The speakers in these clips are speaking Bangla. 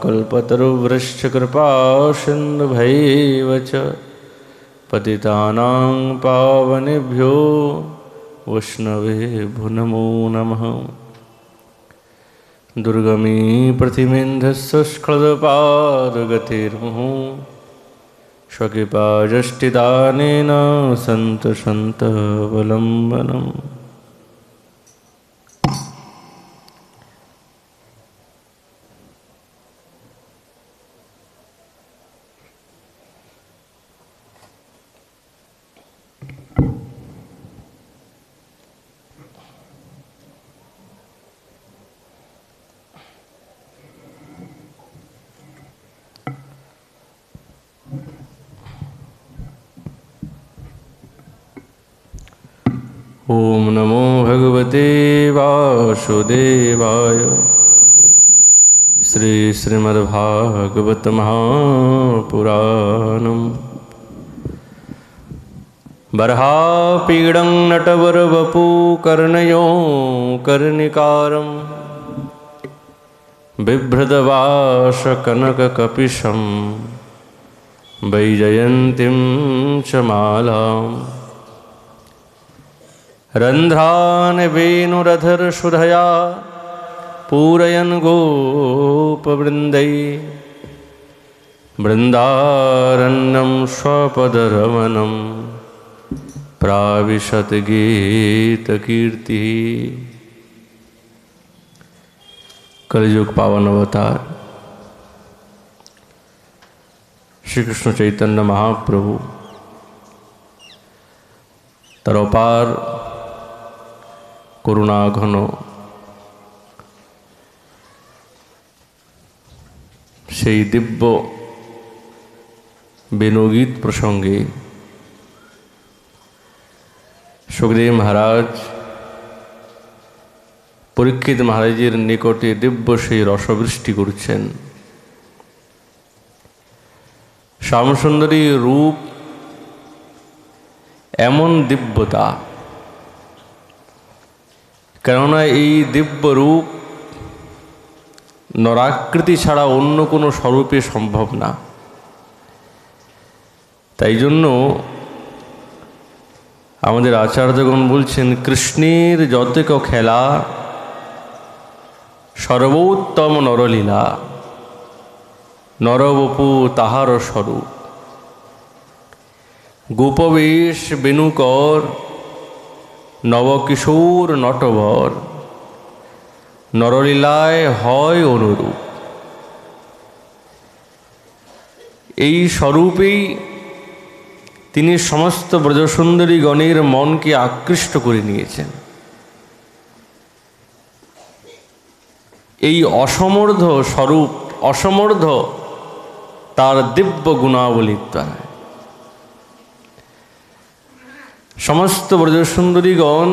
कल्पतरुभ्यश्च कृपा सिन्धुभैव च पतितानां पावनेभ्यो वैष्णवेभ्यो नमो नमः। दुर्गमी प्रतिमेन्धस्स्खलदपादगतिर्मुहुः स्वकृपाजष्टिदानेन सन्तवलम्बनम्। ओम नमो भगवते वासुदेवाय। श्री श्रीमद्भागवत महापुराणम्। बर्हापीडं नटवरवपुकर्णयो कर्णिकारं बिभ्रदवासकनककपिशं वैजयन्तीं च मालाम्। रन्ध्रान् वेणुरधरसुधया पूरयन् गोपवृन्दै बृन्दारण्यं स्वपदरमणं प्राविशत् गीतकीर्तिः। कलियुग पावन अवतार श्री कृष्ण चैतन्य महाप्रभु तार अपार করুণা ঘন সেই দিব্য বেণুগীত প্রসঙ্গে সুখদেব মহারাজ পরীক্ষিত মহারাজের নিকটে দিব্য সেই রসবৃষ্টি করছেন। শ্যামসুন্দরী রূপ এমন দিব্যতা, কেননা এই দিব্য রূপ নরাকৃতি ছাড়া অন্য কোনো স্বরূপে সম্ভব না। তাই জন্য আমাদের আচার্যগণ বলছেন, কৃষ্ণের যতেক খেলা সর্বোত্তম নরলীলা, নরবপু তাহার স্বরূপ। গোপবেশ বেণুকর নবকিশোর নটবর, নরলীলায় হয় অনুরূপ। এই স্বরূপেই তিনি সমস্ত ব্রজসুন্দরীগণের মনকে আকৃষ্ট করে নিয়েছেন। এই অসমর্ধ স্বরূপ, অসমর্ধ তার দিব্য গুণাবলীর দ্বারা সমস্ত ব্রজসুন্দরীগণ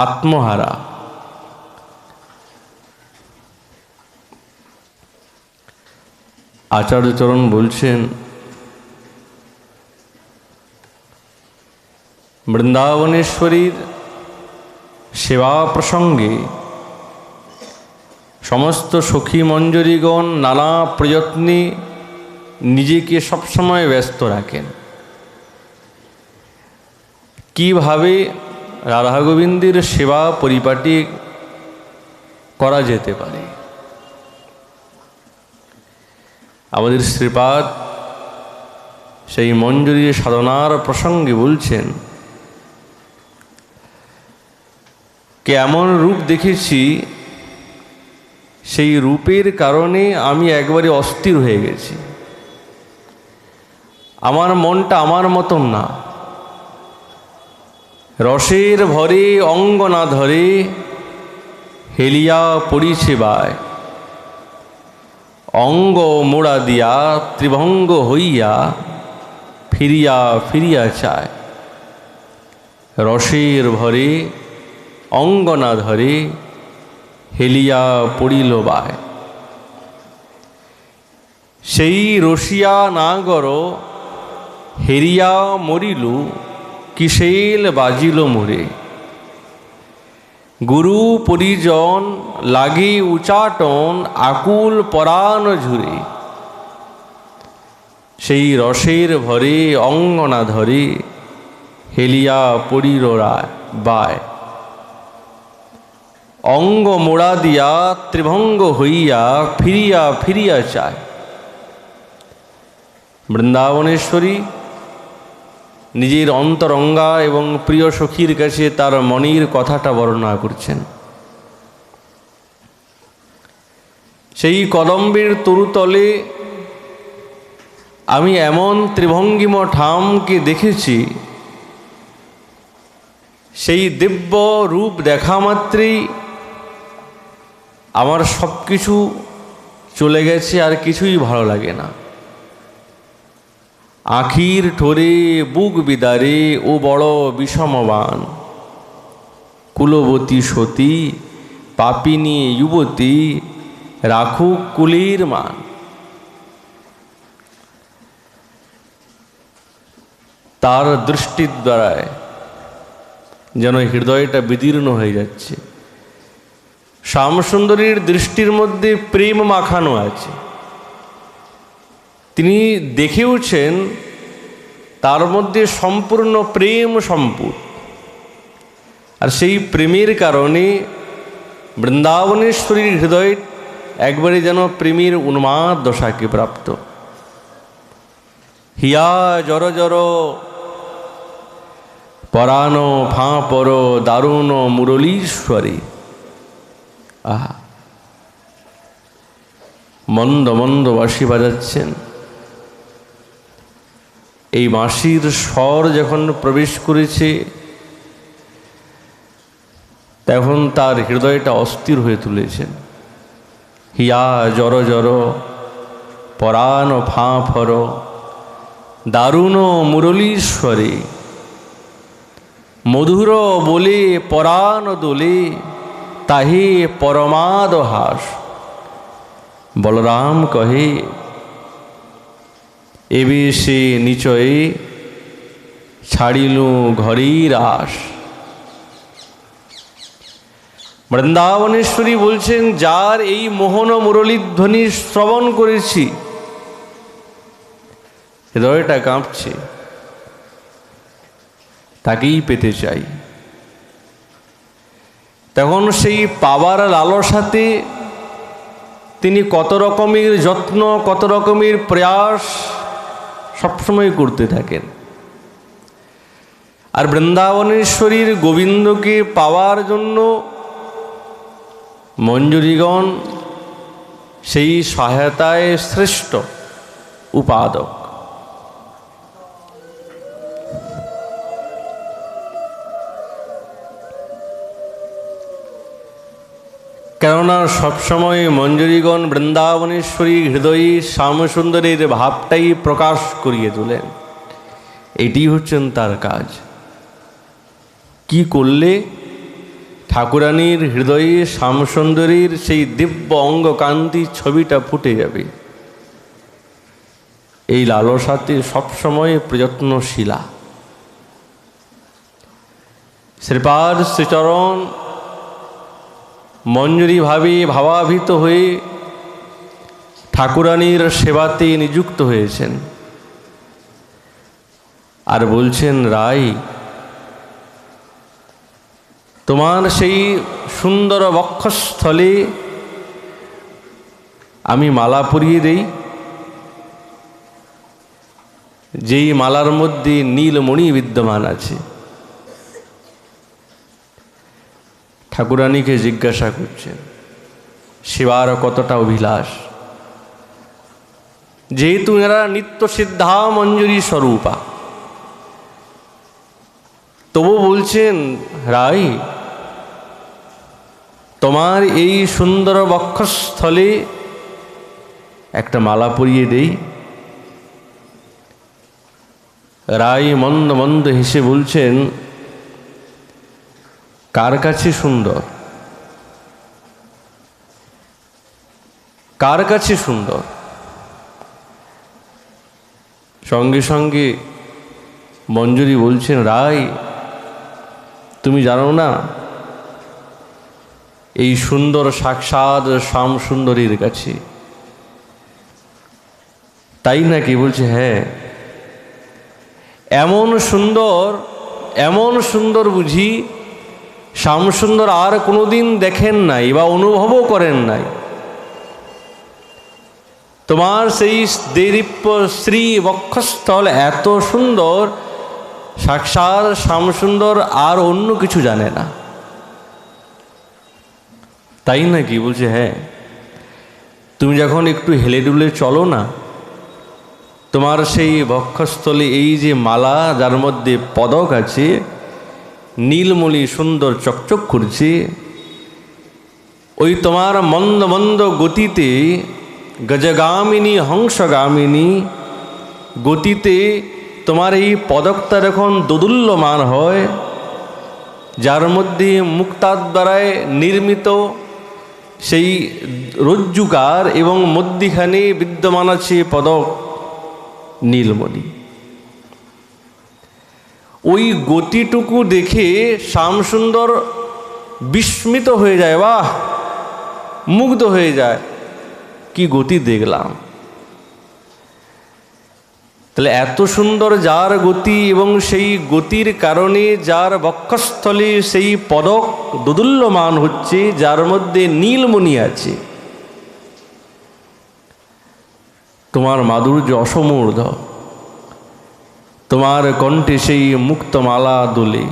আত্মহারা। আচার্যচরণ বলছেন, বৃন্দাবনেশ্বরীর সেবা প্রসঙ্গে সমস্ত সখী মঞ্জরীগণ নানা প্রযত্নে নিজেকে সবসময় ব্যস্ত রাখেন। কিভাবে রাধা গোবিন্দের সেবা পরিপাটি করা যেতে পারে। আমাদের শ্রীপাদ সেই মঞ্জরী সাধনার প্রসঙ্গে বলছেন, কে এমন রূপ দেখেছি, সেই রূপের কারণে আমি একবারে অস্থির হয়ে গেছি। আমার মনটা আমার মতন না। রসের ভরে অঙ্গ না ধরে হেলিয়া পড়িছে বায়, অঙ্গ মোড়া দিয়া ত্রিভঙ্গ হইয়া ফিরিয়া ফিরিয়া চায়। রসের ভরে অঙ্গ না ধরে হেলিয়া পড়িল বায়। সেই রসিয়া নাগর হেরিয়া মরিলু, কিসেল বাজিল মোরে। গুরু পরিজন লাগি উচাটন আকুল পরাণ ঝুরে, সেই রসের ভরে অঙ্গনা ধরে হেলিয়া পড়ির বায়। অঙ্গ মোড়া দিয়া ত্রিভঙ্গ হইয়া ফিরিয়া ফিরিয়া চায়। বৃন্দাবনেশ্বরী নিজের অন্তরঙ্গা এবং প্রিয় সখীর কাছে তার মনের কথাটা বর্ণনা করছেন। সেই কদম্বের তরুতলে আমি এমন ত্রিভঙ্গিম ঠামকে দেখেছি, সেই দিব্য রূপ দেখা মাত্রেই আমার সব কিছু চলে গেছে, আর কিছুই ভালো লাগে না। আখির ঠোরে বুক বিদারে ও বড় বিষমবান, কুলবতী সতী পাপিনী যুবতী রাখুক কুলির মান। তার দৃষ্টির দ্বারায় যেন হৃদয়টা বিদীর্ণ হয়ে যাচ্ছে। শ্যামসুন্দরীর দৃষ্টির মধ্যে প্রেম মাখানো আছে। তিনি দেখেওছেন তার মধ্যে সম্পূর্ণ প্রেম সম্পূর্ণ, আর সেই প্রেমের কারণে বৃন্দাবনেশ্বরীর হৃদয় একবারে যেন প্রেমের উন্মাদ দশাকে প্রাপ্ত। হিয়া জর জর পরাণ ফাঁ পর দারুণ মুরলীশ্বরী। আহা, মন্দ মন্দ বাঁশি বাজাচ্ছেন। এই বাঁশির স্বর যখন প্রবেশ করেছে, তখন তার হৃদয়টা অস্থির হয়ে তুলেছেন। হিয়া জর জর পরাণ ফাঁ ফর দারুণ মুরলীশ্বরী। মধুর বলে পরাণ দোলে তাহে পরমাদ হাস। বলরাম কহে এবে সে নিচয়ে ছাড়িলু ঘরের আস। বৃন্দাবনেশ্বরী বলছেন, যার এই মোহন মুরলীধ্বনি শ্রবণ করেছি, হৃদয়টা কাঁপছে, তাকেই পেতে চাই। তখন সেই পাওয়ার লালসাতে তিনি কত রকমের যত্ন, কত রকমের প্রয়াস সবসময় করতে থাকেন। আর বৃন্দাবনেশ্বরীর গোবিন্দকে পাওয়ার জন্য মঞ্জুরিগণ সেই সহায়তায় শ্রেষ্ঠ উপাদক। কেননা সবসময় মঞ্জুরিগণ বৃন্দাবনেশ্বরী হৃদয়ে শ্যামসুন্দরের ভাবটাই প্রকাশ করিয়ে তোলেন। এটি হচ্ছেন তার কাজ। কি করলে ঠাকুরানীর হৃদয়ে শ্যামসুন্দরীর সেই দিব্য অঙ্গকান্তি ছবিটা ফুটে যাবে, এই লালসাতে সবসময় প্রযত্নশীলা। শ্রীপাদ শ্রীচরণ মঞ্জুরি ভাবে ভাবাভিত হয়ে ঠাকুরানীর সেবাতে নিযুক্ত হয়েছেন। আর বলছেন, রাই, তোমার সেই সুন্দর বক্ষস্থলে আমি মালা পরিয়ে দেই, যেই মালার মধ্যে নীলমণি বিদ্যমান আছে। ঠাকুরানীকে জিজ্ঞাসা করছেন, শিবার কতটা অভিলাষ, যেহেতু এরা নিত্য সিদ্ধা মঞ্জুরি স্বরূপা, তবু বলছেন, রাই, তোমার এই সুন্দর বক্ষস্থলে একটা মালা পরিয়ে দেই। রাই মন্দ মন্দ হেসে বলছেন, কার কাছে সুন্দর, কার কাছে সুন্দর? সঙ্গে সঙ্গে মঞ্জুরি বলছেন, রাই, তুমি জানো না এই সুন্দর সাক্ষাৎ শ্যাম সুন্দরীর কাছে। তাই নাকি? বলছে হ্যাঁ, এমন সুন্দর বুঝি শ্যামসুন্দর আর কোনোদিন দেখেন নাই বা অনুভবও করেন নাই। তোমার সেই দেদীপ্য শ্রী বক্ষস্থল এত সুন্দর, সাক্ষাৎ শ্যামসুন্দর আর অন্য কিছু জানে না। তাই নাকি? বলছে হ্যাঁ, তুমি যখন একটু হেলে দুলে চলো না, তোমার সেই বক্ষস্থলে এই যে মালা, যার মধ্যে পদক আছে, নীলমণি সুন্দর চকচক করছে, ওই তোমার মন্দ মন্দ গতিতে, গজগামিনী হংসগামিনী গতিতে তোমার এই পদকটা যখন দোদুল্যমান হয়, যার মধ্যে মুক্তার দ্বারায় নির্মিত সেই রজ্জুকার এবং মধ্যিখানে বিদ্যমান আছে পদক নীলমণি, ওই গতিটুকু দেখে শ্যামসুন্দর বিস্মিত হয়ে যায়, বাহ, মুগ্ধ হয়ে যায়, কি গতি দেখলাম। তাহলে এত সুন্দর যার গতি, এবং সেই গতির কারণে যার বক্ষস্থলে সেই পদক দোদুল্যমান হচ্ছে, যার মধ্যে নীলমণি আছে, তোমার মাধুর্য অসমূর্ধ, তোমার কণ্ঠে সেই মুক্তমালা দোলে,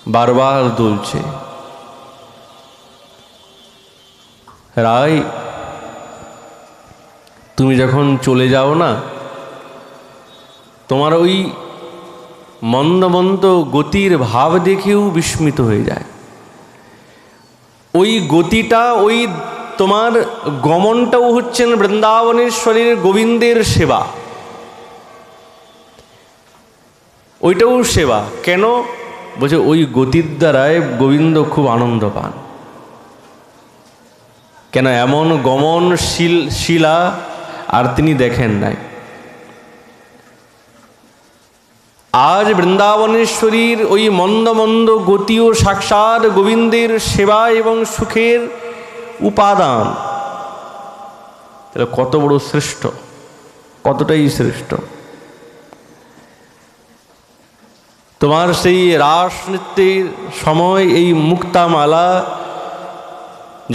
বারবার দুলছে। রাই, তুমি যখন চলে যাও না, তোমার ওই মন্দ মন্দ গতির ভাব দেখেও বিস্মিত হয়ে যায়। ওই গতিটা, ওই তোমার গমনটাও হচ্ছেন বৃন্দাবনেশ্বরীর গোবিন্দের সেবা, ওইটাও সেবা। কেন? বলছে ওই গতির দ্বারায় গোবিন্দ খুব আনন্দ পান। কেন? এমন গমনশীল শিলা আর তিনি দেখেন নাই। আজ বৃন্দাবনেশ্বরীর ওই মন্দ মন্দ গতিও সাক্ষাৎ গোবিন্দের সেবা এবং সুখের উপাদান। তাহলে কত বড় শ্রেষ্ঠ, কতটাই শ্রেষ্ঠ। তোমার সেই রাস নৃত্যের সময় এই মুক্তামালা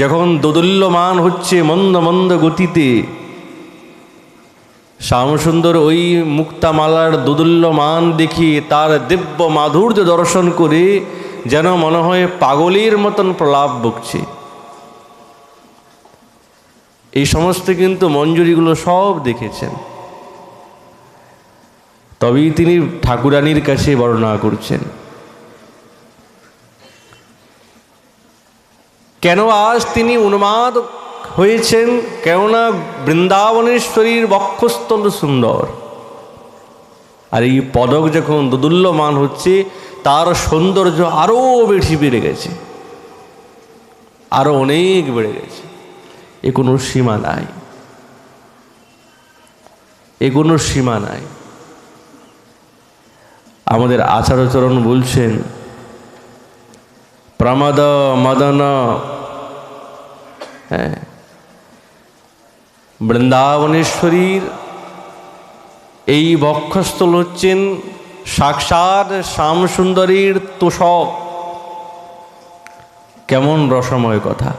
যখন দোদুল্যমান হচ্ছে মন্দ মন্দ গতিতে, শ্যামসুন্দর ওই মুক্তামালার দোদুল্যমান দেখিয়ে তার দিব্য মাধুর্য দর্শন করে যেন মনে হয় পাগলের মতন প্রলাপ বকছে। এই সমস্ত কিন্তু মঞ্জুরিগুলো সব দেখেছেন, তবেই তিনি ঠাকুরানীর কাছে বর্ণনা করছেন। কেন আজ তিনি উন্মাদ হয়েছেন? কেননা বৃন্দাবনেশ্বরীর বক্ষস্থল সুন্দর, আর এই পদক যখন দোদুল্যমান হচ্ছে, তার সৌন্দর্য আরও বেশি বেড়ে গেছে, আরও অনেক বেড়ে গেছে। এ কোনো সীমা নাই, এ কোনো সীমা নাই। আমাদের আচার্যচরণ বলছেন, প্রমদ মদন, হ্যাঁ, বৃন্দাবনেশ্বরীর এই বক্ষস্থল হচ্ছেন সাক্ষাৎ শ্যামসুন্দরীর তোষক। কেমন রসময় কথা!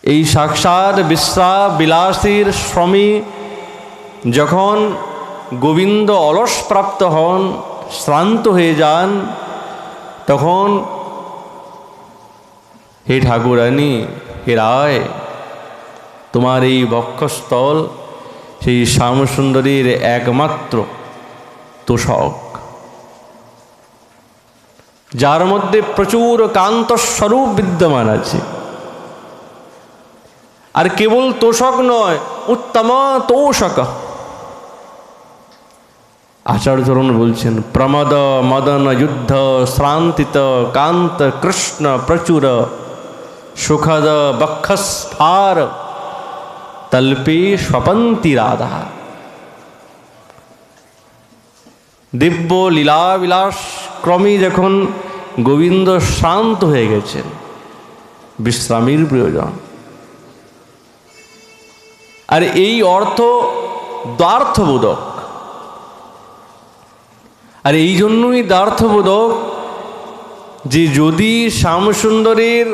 এই সাক্ষাৎ বিলাসীর শ্রমে যখন গোবিন্দ অলস প্রাপ্ত হন, শ্রান্ত হয়ে যান, তখন হে ঠাকুরানী, হে রায়, তোমার এই বক্ষস্থল সেই শ্যামসুন্দরীর একমাত্র তোষক, যার মধ্যে প্রচুর কান্ত স্বরূপ বিদ্যমান আছে। আর কেবল তোষক নয়, উত্তম তোষক। আচার্যচরণ বলছেন, প্রমদ মদন যুদ্ধ শ্রান্তিত কান্ত কৃষ্ণ প্রচুর সুখদ বক্ষস্ফার তল্পে স্বপন্তি রাধা। দিব্য লীলাবিলাস ক্রমে যখন গোবিন্দ শান্ত হয়ে গেছেন, বিশ্রামের প্রয়োজন। আর এই অর্থ দ্বার্থবোধক। আর এই জন্যই দ্বার্থবোধক যে যদি শ্যামসুন্দরের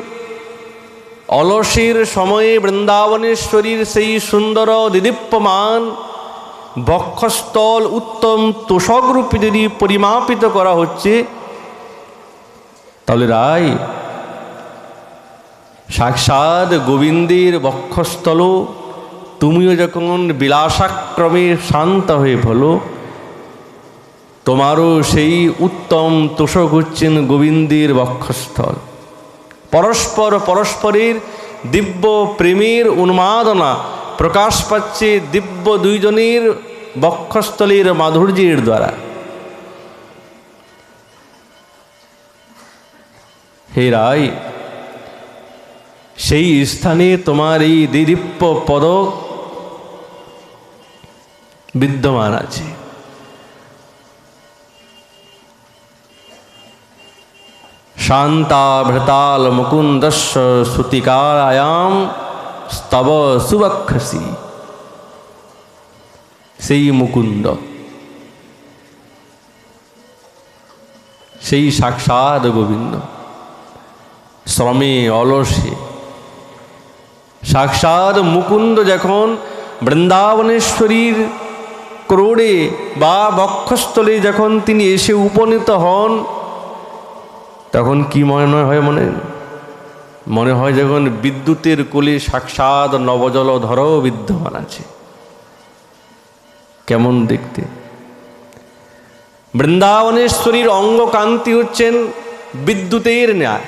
অলসের সময়ে বৃন্দাবনেশ্বরীর সেই সুন্দর দিদীপ্যমান বক্ষস্থল উত্তম তোষকরূপে যদি পরিমাপিত করা হচ্ছে, তাহলে রায় সাক্ষাৎ গোবিন্দের বক্ষস্থল তুমিও যখন বিলাসাক্রমে শান্ত হয়ে ফেলো, তোমারও সেই উত্তম তোষক হচ্ছেন গোবিন্দের বক্ষস্থল। পরস্পর পরস্পরের দিব্য প্রেমের উন্মাদনা প্রকাশ পাচ্ছে দিব্য দুইজনের বক্ষস্থলের মাধুর্যের দ্বারা। হে রায়, সেই স্থানে তোমার এই দিব্য পদক বিদ্যমান আছে। শান্তা ভৃতাল মুকুন্দস্য শ্রুতিকারায়াম স্তব সুবক্ষসি। সেই মুকুন্দ, সেই সাক্ষাৎ গোবিন্দ শ্রমে অলসে সাক্ষাৎ মুকুন্দ যখন বৃন্দাবনেশ্বরীর ক্রোড়ে বা বক্ষস্থলে যখন তিনি এসে উপনীত হন, তখন কি মনে হয়? মনে হয় যখন বিদ্যুতের কোলে সাক্ষাৎ নবজলধরও বিদ্যমান আছে। কেমন দেখতে! বৃন্দাবনেশ্বরীর অঙ্গকান্তি হচ্ছেন বিদ্যুতের ন্যায়,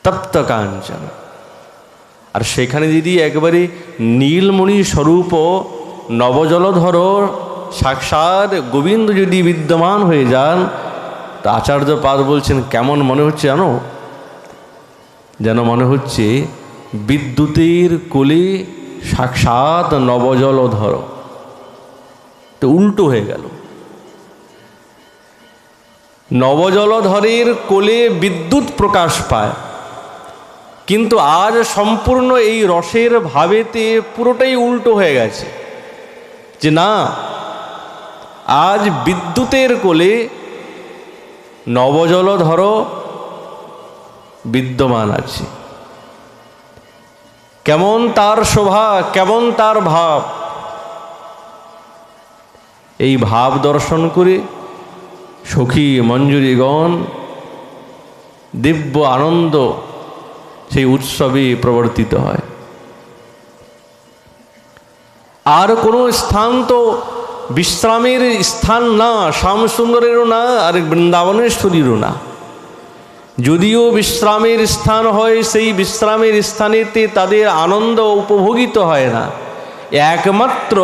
তপ্ত কাঞ্চন। আর সেখানে যদি একবারে নীলমণি স্বরূপ নবজলধর সাক্ষাৎ গোবিন্দ যদি বিদ্যমান হয়ে যান, তা আচার্যপাদ বলছেন কেমন মনে হচ্ছে জানো? যেন মনে হচ্ছে বিদ্যুতের কোলে সাক্ষাৎ নবজলধর। তো উল্টো হয়ে গেল, নবজলধরের কোলে বিদ্যুৎ প্রকাশ পায়, কিন্তু আজ সম্পূর্ণ এই রসের ভাবেতে পুরোটাই উল্টো হয়ে গেছে। যে না, আজ বিদ্যুতের কোলে নবজলধর বিদ্যমান আছে। কেমন তার শোভা, কেমন তার ভাব! এই ভাব দর্শন করে সখী মঞ্জুরিগণ দিব্য আনন্দ সেই উৎসবে প্রবর্তিত হয়। আর কোনো স্থান তো বিশ্রামের স্থান না, শ্যামসুন্দরেরও না, আর বৃন্দাবনেশ্বরীরও না। যদিও বিশ্রামের স্থান হয়, সেই বিশ্রামের স্থানেতে তাদের আনন্দ উপভোগিত হয় না। একমাত্র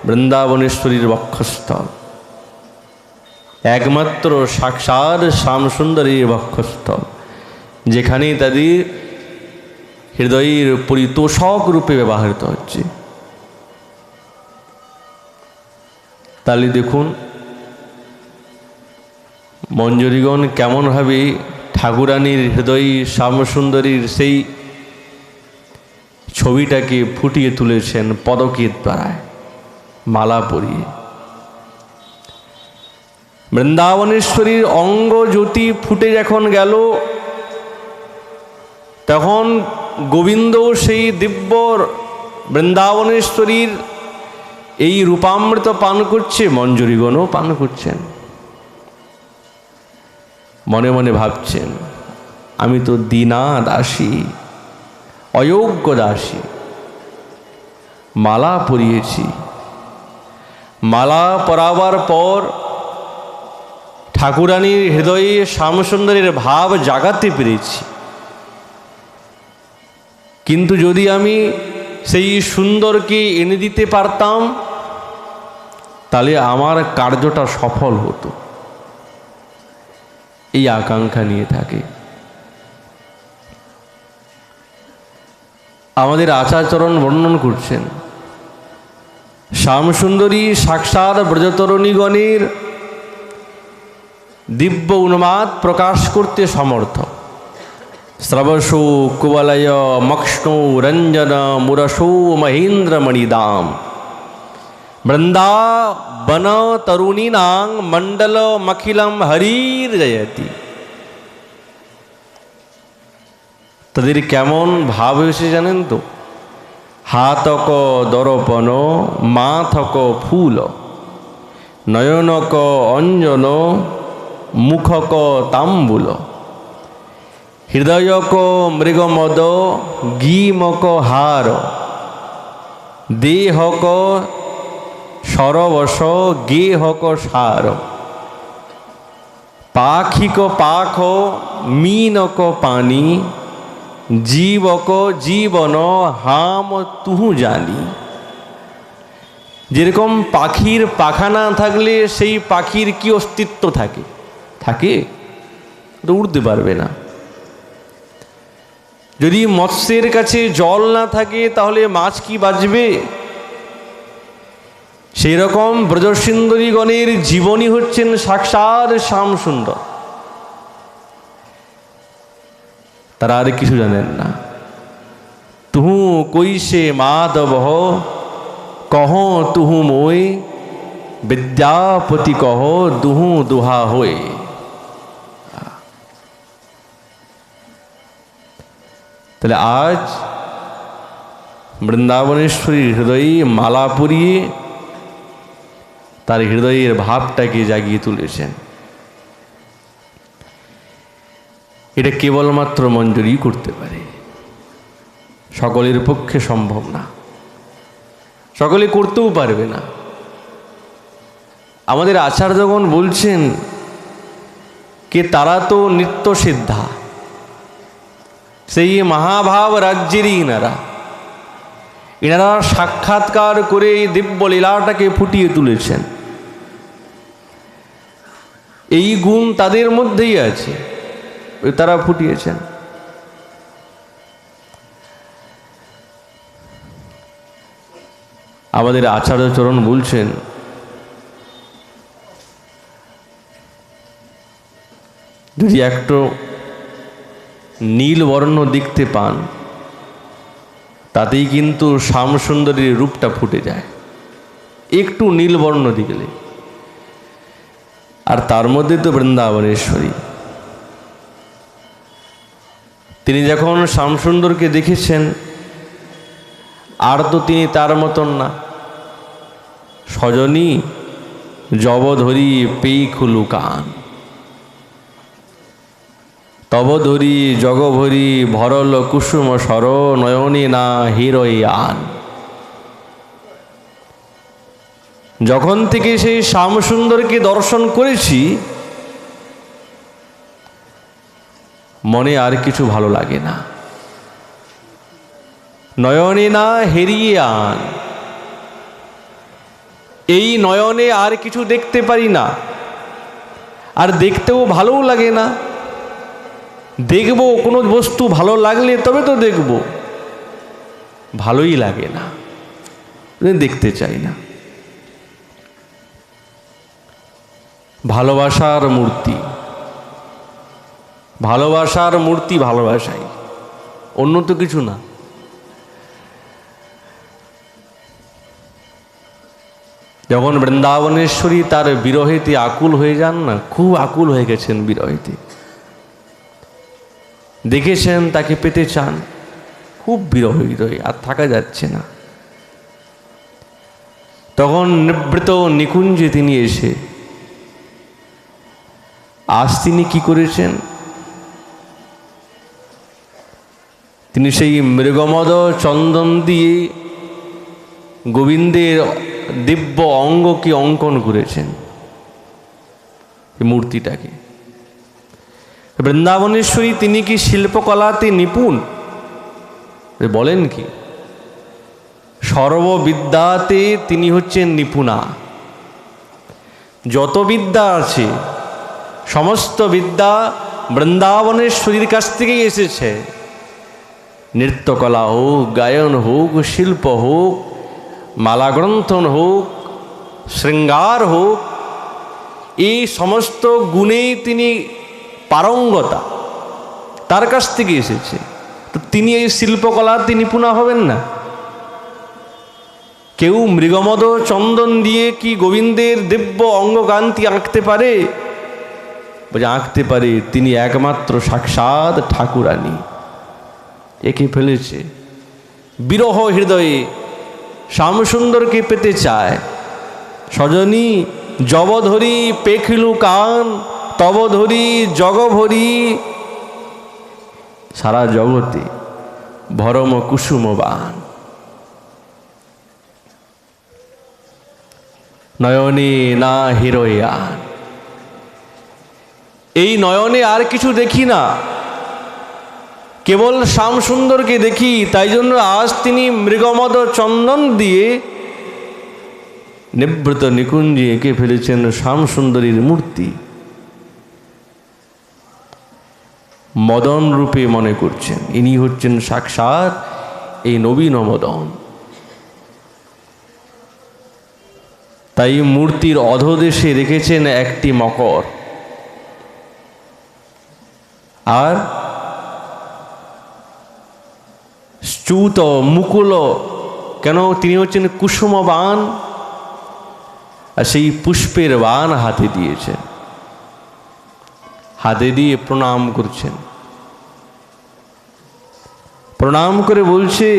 বৃন্দাবনেশ্বরীর বক্ষস্থল, একমাত্র সাক্ষাৎ শ্যামসুন্দরীর বক্ষস্থল, যেখানে তাদের হৃদয়ের পরিতোষক রূপে ব্যবহৃত হচ্ছে। তাহলে দেখুন মঞ্জুরিগণ কেমনভাবে ঠাকুরানীর হৃদয় শ্যামসুন্দরীর সেই ছবিটাকে ফুটিয়ে তুলেছেন পদকের দ্বারায়, মালা পরিয়ে। বৃন্দাবনেশ্বরীর অঙ্গ জ্যোতি ফুটে যখন গেল, তখন গোবিন্দ সেই দিব্য বৃন্দাবনেশ্বরীর এই রূপামৃত পান করছে, মঞ্জুরিগণও পান করছেন। মনে মনে ভাবছেন, আমি তো দীনা দাসী, অযোগ্য দাসী, মালা পরিয়েছি। মালা পরাবার পর ঠাকুরানীর হৃদয়ে শ্যামসুন্দরের ভাব জাগাতে পেরেছি, কিন্তু যদি আমি সেই সুন্দরকে এনে দিতে পারতাম, তাহলে আমার কার্যটা সফল হতো। এই আকাঙ্ক্ষা নিয়ে থাকে। আমাদের আচার্যচরণ বর্ণন করছেন, শ্যামসুন্দরী সাক্ষাৎ ব্রজতরণীগণের দিব্য উন্মাদ প্রকাশ করতে সমর্থ। স্রবসো কুবলয় মক্ষ্ণো রঞ্জন মুরসো মহেন্দ্রমণিদাম বৃন্দাবন তরুণীনাং মণ্ডল মখিলম হরির জয়তি। তাদের কেমন ভাব হয়েছে জানেন তো? হাতক দর্পণ, মাথক ফুল, নয়নক অঞ্জন, মুখক তাম্বুল, হৃদয়ক মৃগমদ, গীমক হার, দেহক সরবশ, গেহক সার, পাখিক পাখ, মীনক পানি, জীবক জীবন, হাম তুহু জানি। যেরকম পাখির পাখা না থাকলে সেই পাখির কি অস্তিত্ব থাকে? থাকে? উড়তে পারবে না। যদি মৎস্যের কাছে জল না থাকে তাহলে মাছ কি বাঁচবে? সেই রকম ব্রজসুন্দরীগণের জীবনী হচ্ছেন সাক্ষাৎ শ্যামসুন্দর। তারা আর কিছু জানেন না। তুহু কৈসে মাধব কহ তুহু মোয়, বিদ্যাপতি কহ দুহু দুহা হয়ে। তাহলে আজ বৃন্দাবনেশ্বরীর হৃদয়ে মালা পরিয়ে তার হৃদয়ের ভাবটাকে জাগিয়ে তুলেছেন। এটা কেবলমাত্র মঞ্জুরি করতে পারে, সকলের পক্ষে সম্ভব না, সকলে করতেও পারবে না। আমাদের আচার্যগণ বলছেন কে তারা তো নিত্য সিদ্ধা, সেই মহাভাব রাজ্যেরই এনারা সাক্ষাৎকার করে এই দিব্য লীলাটাকে ফুটিয়ে তুলেছেন। এই গুণ তাদের মধ্যেই আছে, তারা ফুটিয়েছেন। আমাদের আচার্যচরণ বলছেন যদি একটু নীল বর্ণ দেখতে পান তাতেই কিন্তু শ্যামসুন্দরীর রূপটা ফুটে যায়, একটু নীল বর্ণ দেখলে। আর তার মধ্যে তো বৃন্দাবনেশ্বরী। তিনি যখন শ্যামসুন্দরকে দেখেছেন আর তো তিনি তার মতন না। সজনী জব ধরি পেই খুলু কান, তব ধরি জগভরি ভরল কুসুম সর, নয়নে না হিরই আন। যখন থেকে সেই শ্যামসুন্দরকে দর্শন করেছি মনে আর কিছু ভালো লাগে না। নয়নে না হেরিয়ে আন, এই নয়নে আর কিছু দেখতে পারি না, আর দেখতেও ভালোও লাগে না। দেখব কোনো বস্তু ভালো লাগলে তবে তো দেখব, ভালোই লাগে না, দেখতে চাই না। ভালোবাসার মূর্তি, ভালোবাসার মূর্তি ভালোবাসাই, অন্য তো কিছু না। যখন বৃন্দাবনেশ্বরী তার বিরহেতে আকুল হয়ে যান না, খুব আকুল হয়ে গেছেন বিরহেতে, দেখেছেন তাকে পেতে চান, খুব বিরহ হৃদয়, আর থাকা যাচ্ছে না। তখন নিবৃত নিকুঞ্জে তিনি এসে আজ তিনি কি করেছেন? তিনি সেই মৃগমদ চন্দন দিয়ে গোবিন্দের দিব্য অঙ্গকে অঙ্কন করেছেন, এই মূর্তিটাকে। বৃন্দাবনেশ্বরী তিনি কি শিল্পকলাতে নিপুণ? বলেন কি, সর্ববিদ্যাতে তিনি হচ্ছেন নিপুণা। যত বিদ্যা আছে সমস্ত বিদ্যা বৃন্দাবনেশ্বরীর কাছ থেকেই এসেছে। নৃত্যকলা হোক, গায়ন হোক, শিল্প হোক, মালাগ্রন্থন হোক, শৃঙ্গার হোক, এই সমস্ত গুণেই তিনি পারঙ্গতা, তার কাছ থেকে এসেছে। তো তিনি এই শিল্পকলা তিনি নিপুণা হবেন না? কেউ মৃগমদ চন্দন দিয়ে কি গোবিন্দের দিব্য অঙ্গকান্তি আঁকতে পারে? বলে আঁকতে পারে, তিনি একমাত্র সাক্ষাৎ ঠাকুরানী। একে ফেলেছে বিরহ হৃদয়ে, শ্যামসুন্দরকে পেতে চায়। সজনী জবধরি পেখিলু কান, তবধরি জগভরি, সারা জগতে ভরম কুসুমবান। নয়নে না হিরোয়ান, এই নয়নে আর কিছু দেখি না, কেবল শ্যামসুন্দরকে দেখি। তাই জন্য আজ তিনি মৃগমদ চন্দন দিয়ে নিভৃত নিকুঞ্জে এঁকে ফেলেছেন শ্যামসুন্দরীর মূর্তি। মদন রূপে মনে করছেন ইনি হচ্ছেন সাক্ষাৎ এই নবীন মদন। তাই মূর্তির অধোদেশে রেখেছেন একটি মকর, আর চ্যুত মুকুল, কেন তিনি হচ্ছেন কুসুমবান, আর সেই পুষ্পের বান হাতে দিয়েছেন, হাতে দিয়ে প্রণাম করছেন। প্রণাম করে বলছে,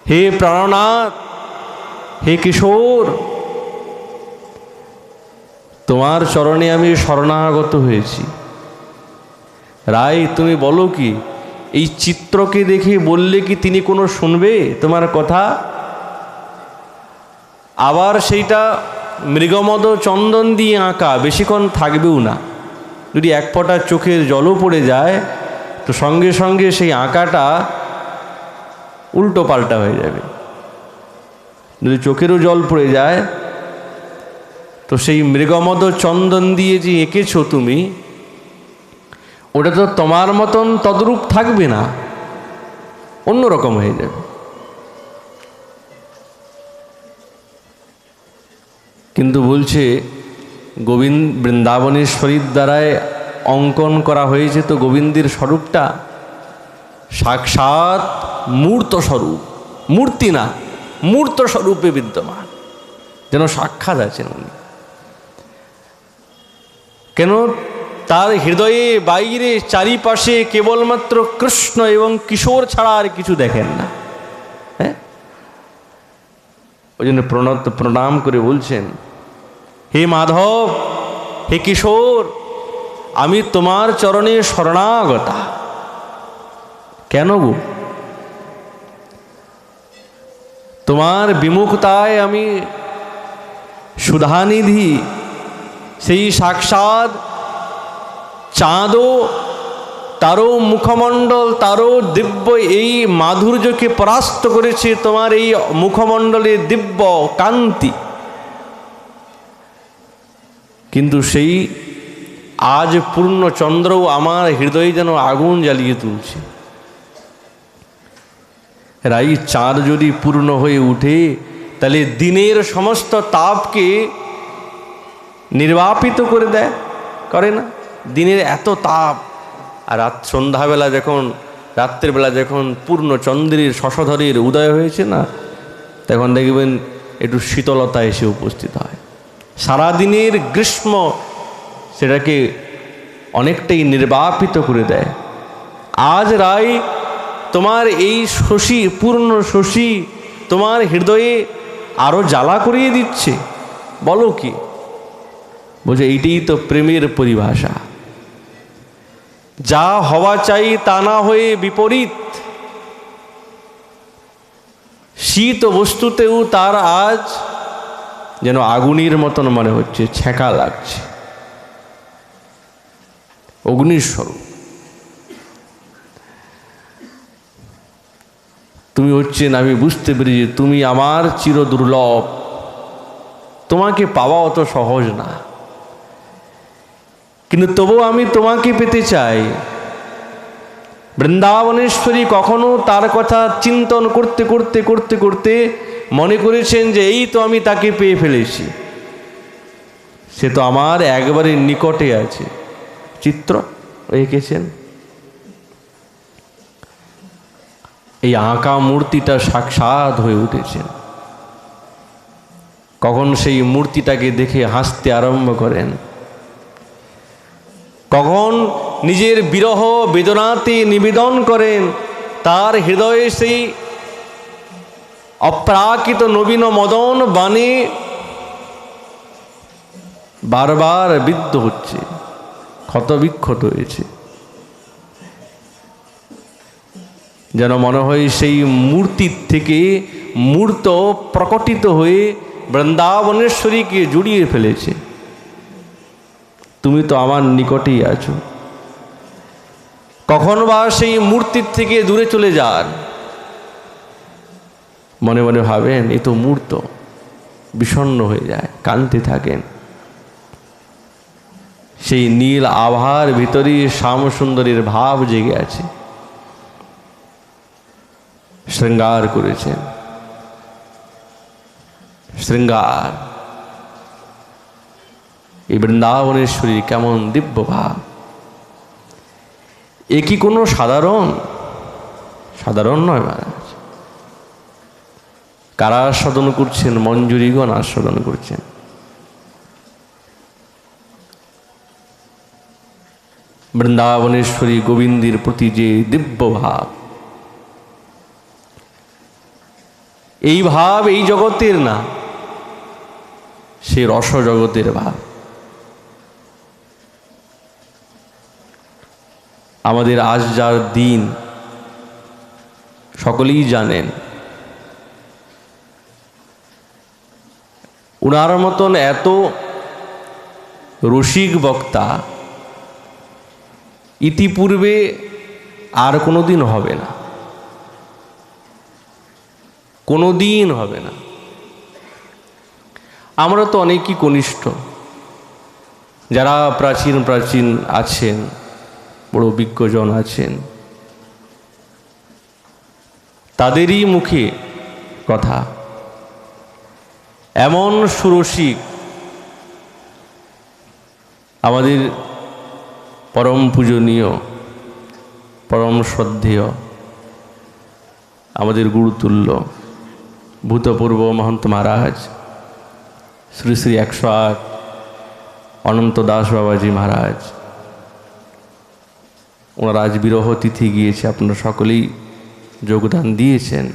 হে প্রাণনাথ, হে কিশোর, তোমার চরণে আমি শরণাগত হয়েছি। রায় তুমি বলো কি, এই চিত্রকে দেখে বললে কি তিনি কোনো শুনবে তোমার কথা? আবার সেইটা মৃগমদ চন্দন দিয়ে আঁকা, বেশিক্ষণ থাকবেও না। যদি এক ফোঁটা চোখের জলও পড়ে যায় তো সঙ্গে সঙ্গে সেই আঁকাটা উল্টো পাল্টা হয়ে যাবে। যদি চোখেরও জল পড়ে যায় তো সেই মৃগমদ চন্দন দিয়ে যে এঁকেছ তুমি, ওটা তো তোমার মতন তদ্রূপ থাকবে না, অন্যরকম হয়ে যাবে। কিন্তু বলছে বৃন্দাবনেশ্বরীর দ্বারায় অঙ্কন করা হয়েছে তো গোবিন্দের স্বরূপটা সাক্ষাৎ মূর্ত স্বরূপ, মূর্তি না, মূর্ত স্বরূপে বিদ্যমান, যেন সাক্ষাৎ আছেন উনি। কেন তার হৃদয়ে বাইরে চারিপাশে কেবলমাত্র কৃষ্ণ এবং কিশোর ছাড়া আর কিছু দেখেন না। হ্যাঁ, ওই জন্য প্রণাম করে বলছেন, হে মাধব, হে কিশোর, আমি তোমার চরণে শরণাগতা। কেন গো? তোমার বিমুখতায় আমি সুধানিধি সেই সাক্ষাৎ চাঁদও, তারও মুখমণ্ডল, তারও দিব্য এই মাধুর্যকে পরাস্ত করেছে তোমার এই মুখমণ্ডলে দিব্য কান্তি। কিন্তু সেই আজ পূর্ণ চন্দ্রও আমার হৃদয়ে যেন আগুন জ্বালিয়ে তুলছে। রাই চাঁদ যদি পূর্ণ হয়ে উঠে তাহলে দিনের সমস্ত তাপকে নির্বাপিত করে দেয়, করে না? দিনের এত তাপ, আর সন্ধ্যাবেলা যখন, রাত্রেবেলা যখন পূর্ণ চন্দ্রের শশধরের উদয় হয়েছে না, তখন দেখবেন একটু শীতলতা এসে উপস্থিত হয়। সারাদিনের গ্রীষ্ম সেটাকে অনেকটাই নির্বাপিত করে দেয়। আজ রায় তোমার এই শশী, পূর্ণ শশী তোমার হৃদয়ে আরও জ্বালা করিয়ে দিচ্ছে। বলো কি? বলছে এইটাই তো প্রেমের পরিভাষা। যা হওয়া চাই তা না হয়ে বিপরীত, শীত বস্তুতেও তার আজ যেন আগুনের মতন মনে হচ্ছে, ছ্যাঁকা লাগছে, অগ্নিস্বরূপ। তুমি হচ্ছেন, আমি বুঝতে পেরেছি তুমি আমার চির দুর্লভ, তোমাকে পাওয়া অত সহজ না, কিন্তু তবুও আমি তোমাকে পেতে চাই। বৃন্দাবনেশ্বরী কখনো তার কথা চিন্তন করতে করতে করতে করতে মনে করেছেন যে এই তো আমি তাকে পেয়ে ফেলেছি, সে তো আমার একবারে নিকটে আছে। চিত্র এঁকেছেন। এই আঁকা মূর্তিটা সাক্ষাৎ হয়ে উঠেছেন। কখন সেই মূর্তিটাকে দেখে হাসতে আরম্ভ করেন, কখন নিজের বিরহ বেদনাতে নিবেদন করেন, তার হৃদয়ে সেই অপ্রাকৃত নবীন মদন বাণী বারবার বিদ্ধ হচ্ছে, ক্ষতবিক্ষত হয়েছে। যেন মনে হয় সেই মূর্তির থেকে মূর্ত প্রকটিত হয়ে বৃন্দাবনেশ্বরীকে জড়িয়ে ফেলেছে। তুমি তো আমার নিকটেই আছো। কখন বা সেই মূর্তির থেকে দূরে চলে যান, মনে মনে ভাবেন এ তো মূর্ত, বিষণ্ণ হয়ে যায়, কাঁদতে থাকেন। সেই নীল আভার ভিতরে শ্যামসুন্দরীর ভাব জেগে আছে। শৃঙ্গার করেছেন, শৃঙ্গার। এই বৃন্দাবনেশ্বরীর কেমন দিব্য ভাব! এ কি কোনো সাধারণ? সাধারণ নয় মহারাজ। কারা আস্বাদন করছেন? মঞ্জুরিগণ আস্বাদন করছেন। বৃন্দাবনেশ্বরী গোবিন্দের প্রতি যে দিব্য ভাব, এই ভাব এই জগতের না, সে রস জগতের ভাব। আমাদের আজ যার দিন সকলেই জানেন, উনার মতন এত রসিক বক্তা ইতিপূর্বে আর কোনো দিন হবে না, কোনো দিন হবে না। আমরা তো অনেকই কনিষ্ঠ, যারা প্রাচীন প্রাচীন আছেন, বড় বিজ্ঞজন আছেন, তাদেরই মুখে কথা। এমন সুরসিক আমাদের পরম পূজনীয়, পরম শ্রদ্ধেয়, আমাদের গুরুতুল্য ভূতপূর্ব মহন্ত মহারাজ শ্রী শ্রী 108 অনন্ত দাস বাবাজি মহারাজ, ওনার আজ বিরহ তিথি গিয়েছে। আপনারা সকলেই যোগদান দিয়েছেন।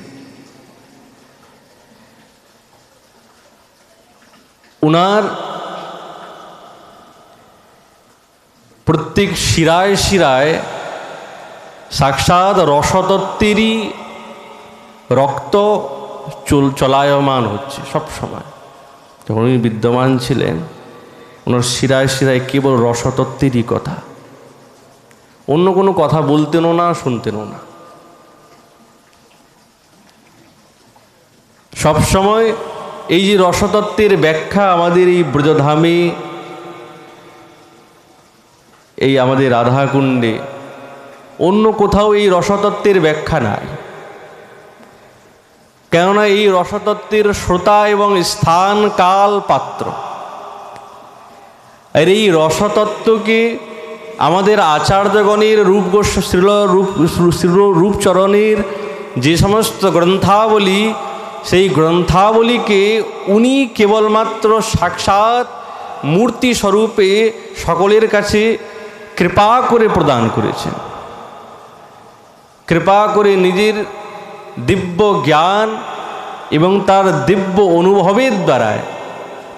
ওনার প্রত্যেক শিরায় শিরায় সাক্ষাৎ রসতত্ত্বেরই রক্ত চলায়মান হচ্ছে সব সময়। যখন উনি বিদ্যমান ছিলেন, ওনার শিরায় শিরায় কেবল রসতত্ত্বেরই কথা, অন্য কোনো কথা বলতেনও না, শুনতেনও না। সবসময় এই যে রসতত্ত্বের ব্যাখ্যা আমাদের এই ব্রজধামে, এই আমাদের রাধাকুণ্ডে, অন্য কোথাও এই রসতত্ত্বের ব্যাখ্যা নাই। কেননা এই রসতত্ত্বের শ্রোতা এবং স্থান কাল পাত্র, আর এই রসতত্ত্বকে আমাদের আচার্যগণের রূপচরণের যে সমস্ত গ্রন্থাবলী, সেই গ্রন্থাবলীকে উনি কেবলমাত্র সাক্ষাৎ মূর্তি স্বরূপে সকলের কাছে কৃপা করে প্রদান করেছেন। কৃপা করে নিজের দিব্য জ্ঞান এবং তার দিব্য অনুভবের দ্বারায়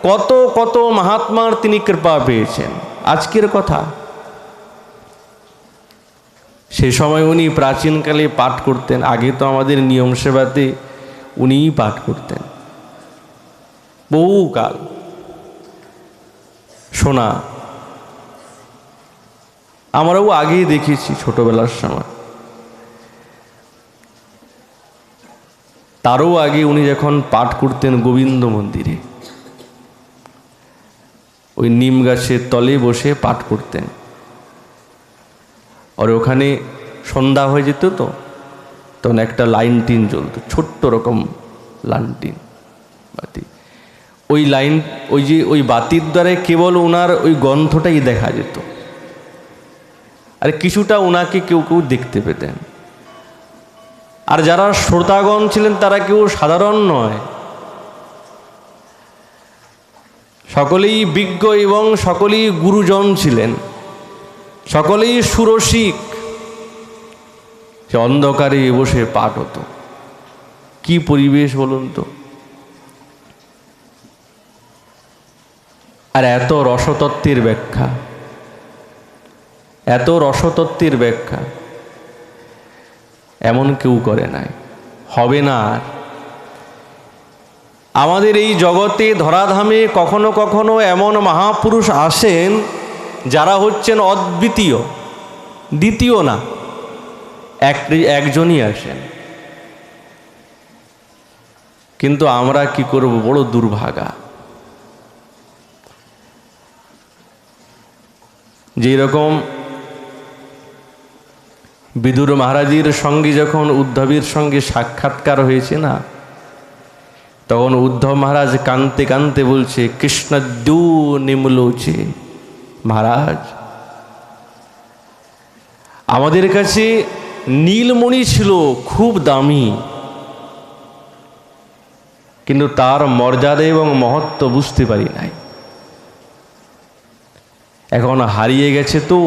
কত কত মহাত্মার তিনি কৃপা পেয়েছেন। আজকের কথা, সে সময় উনি প্রাচীনকালে পাঠ করতেন। আগে তো আমাদের নিয়ম সেবাতে উনিই পাঠ করতেন, বহুকাল শোনা। আমরাও আগেই দেখেছি ছোটবেলার সময়। তারও আগে উনি যখন পাঠ করতেন গোবিন্দ মন্দিরে, ওই নিম গাছের তলে বসে পাঠ করতেন। আর ওখানে সন্ধ্যা হয়ে যেত তো, তখন একটা লাইনটিন জ্বলতো, ছোট্ট রকম লাইনটিন বাতি। ওই লাইন, ওই বাতির দ্বারা কেবল ওনার ওই গন্ধটাই দেখা যেত, আর কিছুটা ওনাকে কেউ কেউ দেখতে পেতেন। আর যারা শ্রোতাগণ ছিলেন তারা কেউ সাধারণ নয়, সকলেই বিজ্ঞ এবং সকলেই গুরুজন ছিলেন, সকলেই সুরসিক। সে অন্ধকারে বসে পাঠ হতো। কি পরিবেশ বলুন তো। আর এত রসতত্ত্বের ব্যাখ্যা, এত রসতত্ত্বের ব্যাখ্যা এমন কেউ করে নাই, হবে না আর। আমাদের এই জগতে ধরাধামে কখনো কখনো এমন মহাপুরুষ আসেন যারা হচ্ছেন অদ্বিতীয়, দ্বিতীয় না, একজনই আসেন। কিন্তু আমরা কি করব, বড় দুর্ভাগা। যেই রকম বিদুর মহারাজের সঙ্গে যখন উদ্ধবের সঙ্গে সাক্ষাৎকার হয়েছে না, তখন উদ্ধব মহারাজ কাঁদতে কাঁদতে বলছে, কৃষ্ণদ্যু নিমলোচে, মহারাজ আমাদের কাছে নীলমণি ছিল খুব দামি, কিন্তু তার মর্যাদা এবং মহত্ব বুঝতে পারি নাই, এখন হারিয়ে গেছে তো,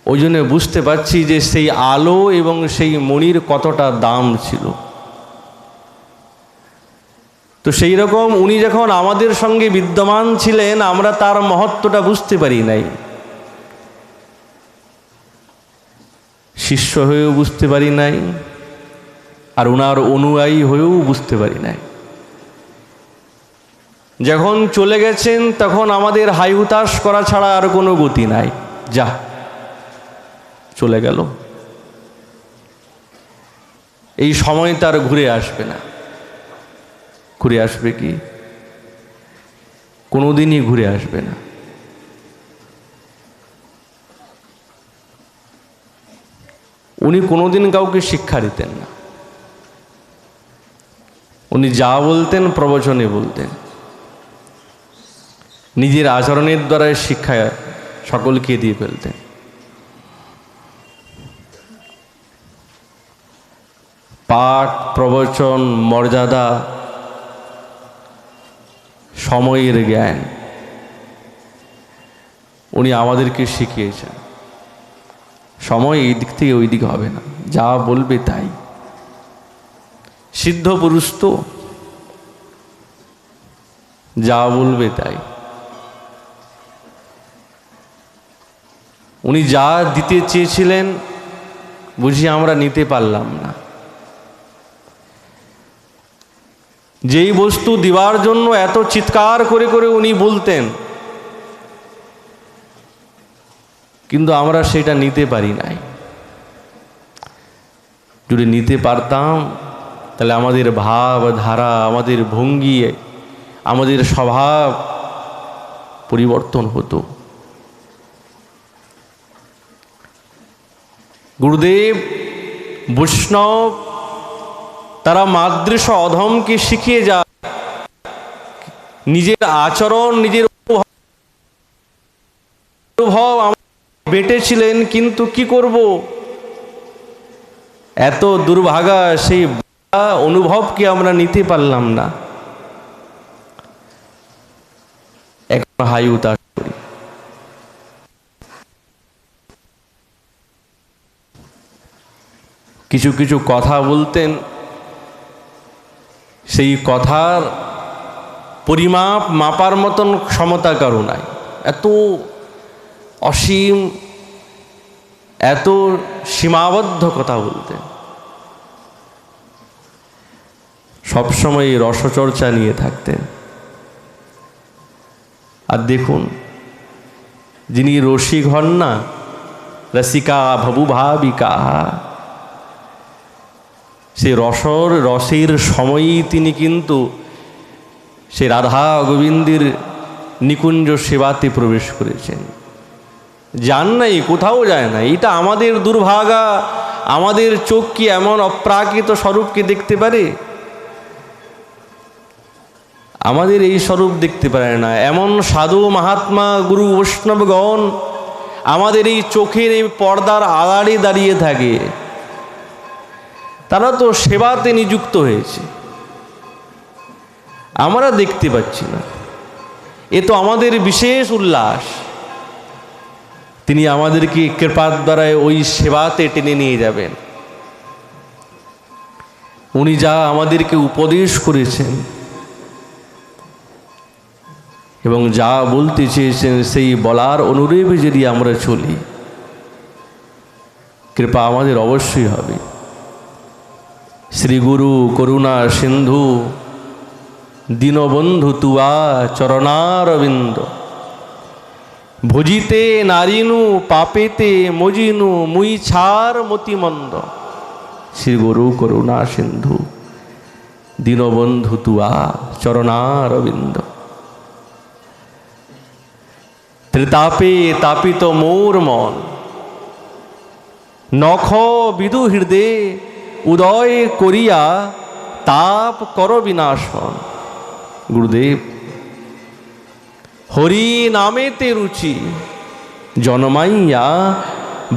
ওই জন্য বুঝতে পারছি যে সেই আলো এবং সেই মণির কতটা দাম ছিল। তো সেই রকম উনি যখন আমাদের সঙ্গে বিদ্যমান ছিলেন, আমরা তার মহত্বটা বুঝতে পারি নাই, শিষ্য হয়েও বুঝতে পারি নাই, আর ওনার অনুয়ায়ী হয়েও বুঝতে পারি নাই। যখন চলে গেছেন তখন আমাদের হাই হুতাশ করা ছাড়া আর কোনো গতি নাই, যা চলে গেল, এই সময় তার ঘুরে আসবে না। ঘুরে আসবে কি? কোনোদিনই ঘুরে আসবে না। উনি কোনোদিন কাউকে শিক্ষা দিতেন না, উনি যা বলতেন প্রবচনে বলতেন, নিজের আচরণের দ্বারা শিক্ষা সকলকে দিয়ে ফেলতেন। পাঠ, প্রবচন, মর্যাদা, সময়ের জ্ঞান উনি আমাদেরকে শিখিয়েছেন। সময় এই দিক থেকে ওই দিক হবে না, যা বলবে তাই। সিদ্ধ পুরুষ তো, যা বলবে তাই। উনি যা দিতে চেয়েছিলেন বুঝি আমরা নিতে পারলাম না। যেই বস্তু দিবার জন্য এত চিৎকার করে করে উনি বলতেন, কিন্তু আমরা সেটা নিতে পারি নাই। যদি নিতে পারতাম তাহলে আমাদের ভাব ধারা, আমাদের ভঙ্গি, আমাদের স্বভাব পরিবর্তন হতো। গুরুদেব, বৈষ্ণব তারা মাদৃশ অধমকে শিখিয়ে যায়, নিজের আচরণ, নিজের অনুভব বেটেছিলেন, কিন্তু কি করব, এত দুর্ভাগা, সেই অনুভবকে আমরা নিতে পারলাম না। এখন হাই উতাস করি। কিছু কিছু কথা বলতেন, সেই কথার পরিমাপ মাপার মতন ক্ষমতা কারো নাই। এত অসীম, এত সীমাবদ্ধ কথা বলতেন। সবসময় রসচর্চা নিয়ে থাকতেন। আর দেখুন, যিনি রসিক হন না, রসিকা ভবু ভাবিকা, সে রসের সময়ই তিনি কিন্তু সে রাধা গোবিন্দের নিকুঞ্জ সেবাতে প্রবেশ করেছেন। যান নাই, কোথাও যায় না। এটা আমাদের দুর্ভাগা। আমাদের চোখ কি এমন অপ্রাকৃত স্বরূপকে দেখতে পারে? আমাদের এই স্বরূপ দেখতে পারে না। এমন সাধু মহাত্মা গুরু বৈষ্ণবগণ আমাদের এই চোখের এই পর্দার আড়ালে দাঁড়িয়ে থাকে। তারা তো সেবাতে নিযুক্ত হয়েছে, আমরা দেখতে পাচ্ছি না। এ তো আমাদের বিশেষ উল্লাস। তিনি আমাদেরকে কৃপার দ্বারায় ওই সেবাতে টেনে নিয়ে যাবেন। উনি যা আমাদেরকে উপদেশ করেছেন এবং যা বলতে চেয়েছেন সেই বলার অনুরূপে যদি আমরা চলি, কৃপা আমাদের অবশ্যই হবে। শ্রী গুরু করুণা সিন্ধু দীনবন্ধু তুয়া চরণারবিন্দ, ভজিতে নারিনু পাপেতে মজিনু মুই ছাড় মতিমন্দ। শ্রী গুরু করুণা সিন্ধু দীনবন্ধু তুয়া চরণারবিন্দ। ত্রিতাপে তাপিত মোর মন, নখ বিদু হৃদয়ে উদয় করিয়া তাপ কর বিনাশন। গুরুদেব, হরি নামেতে রুচি জনমাইয়া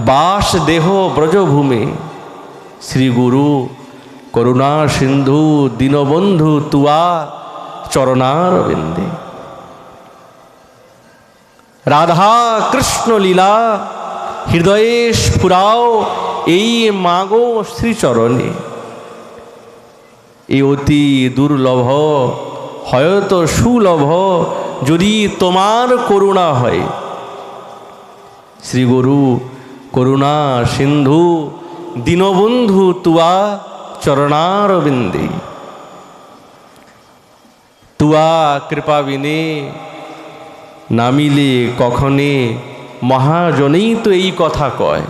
বাস দেহ ব্রজভূমে। শ্রী গুরু করুণা সিন্ধু দীনবন্ধু তুয়া চরণারবিন্দে। রাধা কৃষ্ণ লীলা হৃদয়ে স্ফুরাও এই মাগো শ্রীচরণে। এই অতি দুর্লভ হয়তো সুলভ যদি তোমার করুণা হয়। শ্রী গুরু করুণা সিন্ধু দীনবন্ধু তুয়া চরণারবিন্দে। তুয়া কৃপা বিনে নামিলে কখনে, মহাজনেই তো এই কথা কয়।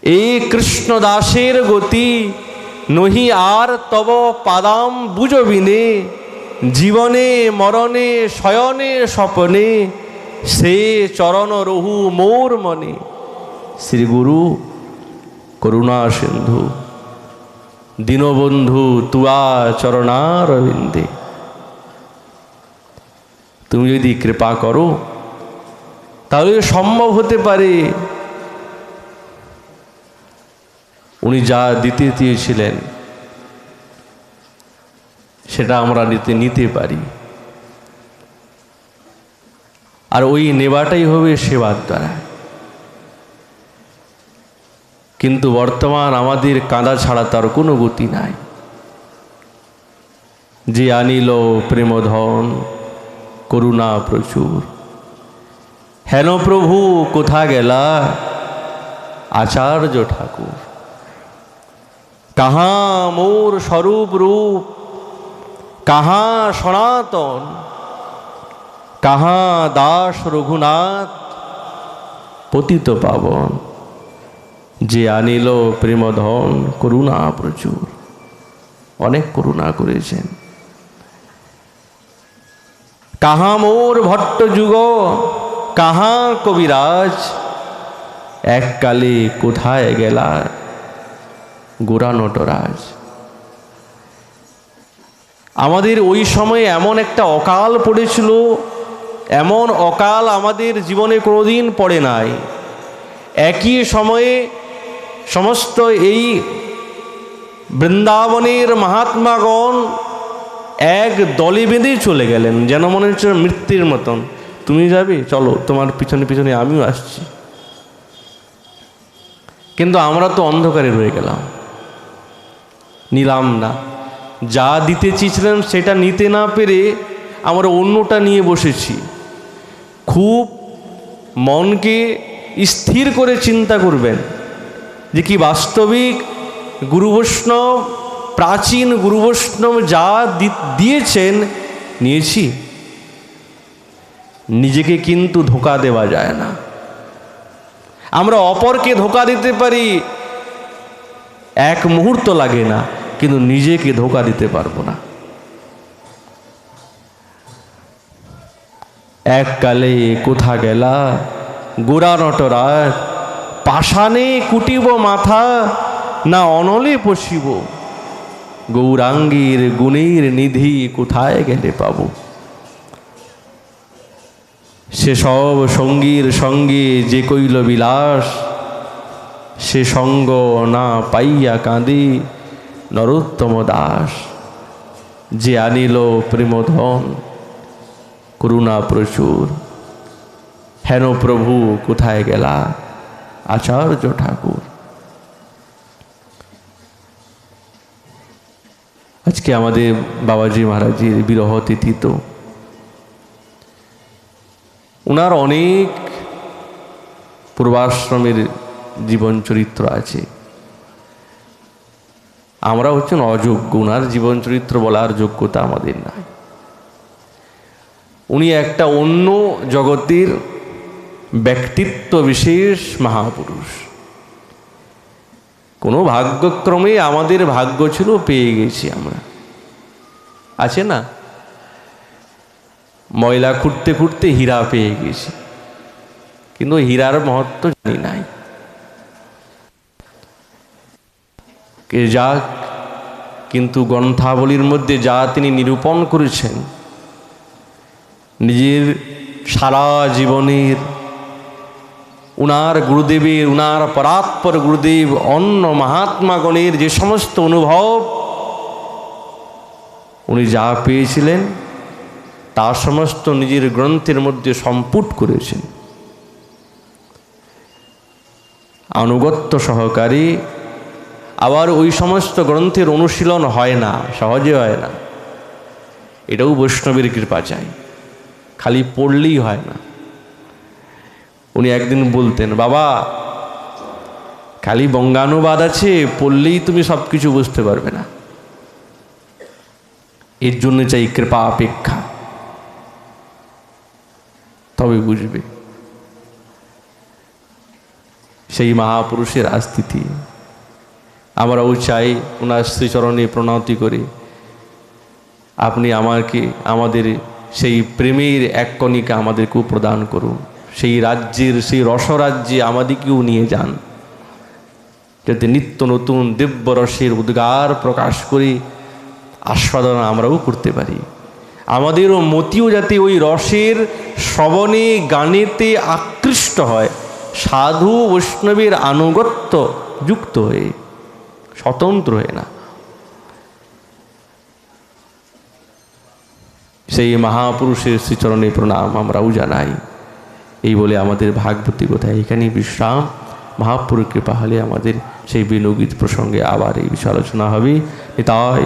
এই কৃষ্ণদাসের গতি নহি আর তব পাদাম বুঝবিনে। জীবনে মরণে শয়নে স্বপনে সে চরণ রহু মোর মনে। শ্রী গুরু করুণা সিন্ধু দীনবন্ধু তুয়া চরণারবিন্দে। তুমি যদি কৃপা করো তাহলে সম্ভব হতে পারে উনি যা দিতে চেয়েছিলেন সেটা আমরা নিতে পারি। আর ওই নেবাটাই হবে সেবার দ্বারা। কিন্তু বর্তমান আমাদের কাঁদা ছাড়া তার কোনো গতি নাই। যে আনিল প্রেমধন করুণা প্রচুর, হেন প্রভু কোথা গেলা আচার্য ঠাকুর। কাহা মোর স্বরূপ রূপ, কাহা সনাতন, কাহা দাস রঘুনাথ পতিত পাবন। যে আনিল প্রেমধন করুণা প্রচুর, অনেক করুণা করেছেন। কাহা মোর ভট্ট যুগ, কাহা কবিরাজ, এককালে কোথায় গেলা গোরা নটরাজ। আমাদের ওই সময়ে এমন একটা অকাল পড়েছিল, এমন অকাল আমাদের জীবনে কোনোদিন পড়ে নাই। একই সময়ে সমস্ত এই বৃন্দাবনের মহাত্মাগণ এক দলে বেঁধে চলে গেলেন, যেন মনে হচ্ছে মৃত্যুর মতন। তুমি যাবে, চলো, তোমার পিছনে পিছনে আমিও আসছি। কিন্তু আমরা তো অন্ধকারে রয়ে গেলাম, নিলাম না। যা দিতে চেয়েছিলাম সেটা নিতে না পেরে আমরা অন্যটা নিয়ে বসেছি। খুব মনকে স্থির করে চিন্তা করবেন যে কি বাস্তবিক গুরু বৈষ্ণব, প্রাচীন গুরু বৈষ্ণব যা দিয়েছেন নিয়েছি। নিজেকে কিন্তু ধোঁকা দেওয়া যায় না। আমরা অপরকে ধোঁকা দিতে পারি, এক মুহূর্ত লাগে না, কিন্তু নিজেকে ধোঁকা দিতে পারবো না। এককালে কোথা গেলা গোরা নটরাজ, পাষাণে কুটিব মাথা না অনলে পশিব, গৌরাঙ্গীর গুণের নিধি কোথায় গেলে পাব। সে সব সঙ্গীর সঙ্গে যে কইল বিলাস, সে সঙ্গ না পাইয়া কাঁদি নরোত্তম দাস। যে আনিল প্রেমধন করুণা প্রচুর, হেন প্রভু কোথায় গেলা আচার্য ঠাকুর। আজকে আমাদের বাবাজি মহারাজের বিরহ তিথি, তো ওনার অনেক পূর্বাশ্রমের জীবন চরিত্র আছে। আমরা হচ্ছেন অযোগ্য, ওনার জীবন চরিত্র বলার যোগ্যতা আমাদের নাই। উনি একটা অন্য জগতের ব্যক্তিত্ব বিশেষ মহাপুরুষ। কোনো ভাগ্যক্রমে আমাদের ভাগ্য ছিল, পেয়ে গেছি আমরা। আছে না, ময়লা খুঁড়তে খুঁড়তে হীরা পেয়ে গেছি, কিন্তু হীরার মহত্ব জানি নাই। কে যাক, কিন্তু গ্রন্থাবলীর মধ্যে যা তিনি নিরূপণ করেছেন, নিজের সারা জীবনের উনার গুরুদেবের, উনার পরাৎপর গুরুদেব অন্য মহাত্মাগণের যে সমস্ত অনুভব উনি যা পেয়েছিলেন, তা সমস্ত নিজের গ্রন্থের মধ্যে সম্পুট করেছেন। আনুগত্য সহকারী। আবার ওই সমস্ত গ্রন্থের অনুশীলন হয় না, সহজে হয় না। এটাও বৈষ্ণবের কৃপা চাই, খালি পড়লেই হয় না। উনি একদিন বলতেন, বাবা খালি বঙ্গানুবাদ আছে, পড়লেই তুমি সব কিছু বুঝতে পারবে না, এর জন্য চাই কৃপা অপেক্ষা, তবে বুঝবে। সেই মহাপুরুষের আস্তিতি আমরাও চাই। ওনার শ্রীচরণে প্রণতি করি, আপনি আমাদের সেই প্রেমের এক কণিকা আমাদেরকেও প্রদান করুন। সেই রাজ্যের, সেই রসরাজ্যে আমাদেরকেও নিয়ে যান, যাতে নিত্য নতুন দিব্য রসের উদ্গার প্রকাশ করে আস্বাদন আমরাও করতে পারি। আমাদেরও মতিও যাতে ওই রসের শ্রবণে গানেতে আকৃষ্ট হয়, সাধু বৈষ্ণবের আনুগত্য যুক্ত হয়ে, স্বতন্ত্র হয়ে না। সেই মহাপুরুষের শ্রীচরণে প্রণাম আমরাও জানাই। এই বলে আমাদের ভাগবতী কথা এখানেই বিশ্রাম। মহাপুরুষ কৃপা হলে আমাদের সেই বেণুগীত প্রসঙ্গে আবার এই বিষয়ে আলোচনা হবে। তাই